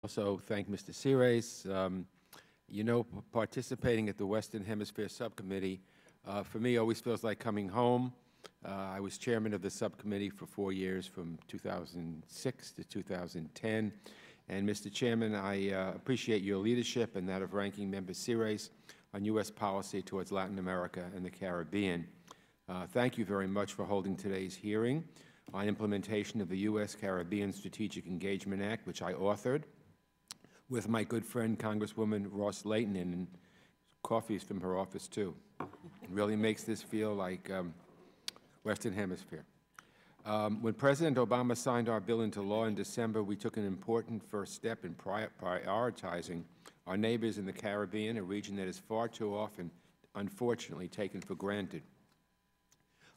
Also thank Mr. Cires. You know, participating at the Western Hemisphere Subcommittee, for me, always feels like coming home. I was chairman of the subcommittee for 4 years, from 2006 to 2010. And, Mr. Chairman, I appreciate your leadership and that of Ranking Member Cires on U.S. policy towards Latin America and the Caribbean. Thank you very much for holding today's hearing on implementation of the U.S. Caribbean Strategic Engagement Act, which I authored with my good friend Congresswoman Ross Layton, and coffee is from her office too. It really makes this feel like Western Hemisphere. When President Obama signed our bill into law in December, we took an important first step in prioritizing our neighbors in the Caribbean, a region that is far too often, unfortunately, taken for granted.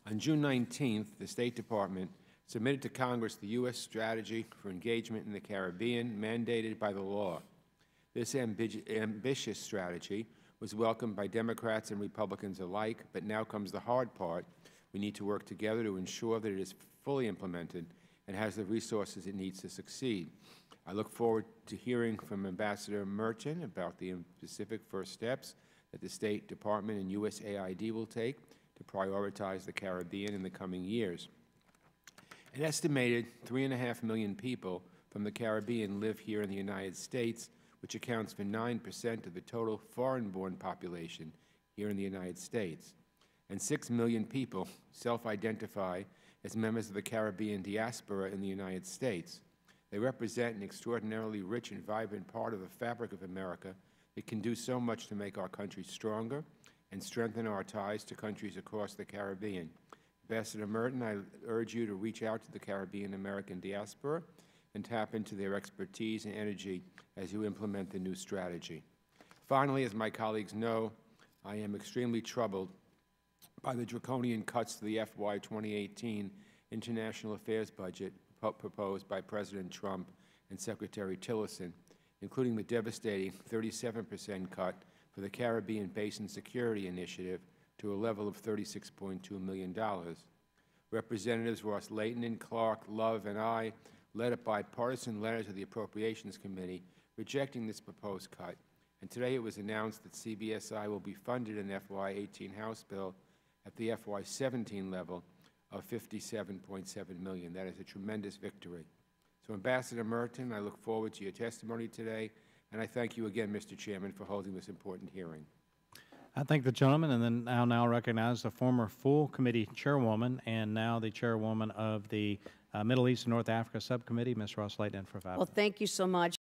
On June 19th, the State Department submitted to Congress the U.S. strategy for engagement in the Caribbean mandated by the law. This ambitious strategy was welcomed by Democrats and Republicans alike, but now comes the hard part. We need to work together to ensure that it is fully implemented and has the resources it needs to succeed. I look forward to hearing from Ambassador Merton about the specific first steps that the State Department and USAID will take to prioritize the Caribbean in the coming years. An estimated 3.5 million people from the Caribbean live here in the United States, which accounts for 9% of the total foreign-born population here in the United States. And 6 million people self-identify as members of the Caribbean diaspora in the United States. They represent an extraordinarily rich and vibrant part of the fabric of America that can do so much to make our country stronger and strengthen our ties to countries across the Caribbean. Ambassador Merton, I urge you to reach out to the Caribbean American diaspora and tap into their expertise and energy as you implement the new strategy. Finally, as my colleagues know, I am extremely troubled by the draconian cuts to the FY 2018 international affairs budget proposed by President Trump and Secretary Tillerson, including the devastating 37% cut for the Caribbean Basin Security Initiative to a level of $36.2 million. Representatives Ross Layton and Clark, Love, and I led a bipartisan letter to the Appropriations Committee rejecting this proposed cut, and today it was announced that CBSI will be funded in FY 18 House bill at the FY 17 level of $57.7 million. That is a tremendous victory. So, Ambassador Merton, I look forward to your testimony today, and I thank you again, Mr. Chairman, for holding this important hearing. I thank the gentleman, and then I'll now recognize the former full committee chairwoman and now the chairwoman of the Middle East and North Africa Subcommittee, Ms. Ross Layton, for 5 minutes. Well, thank you so much.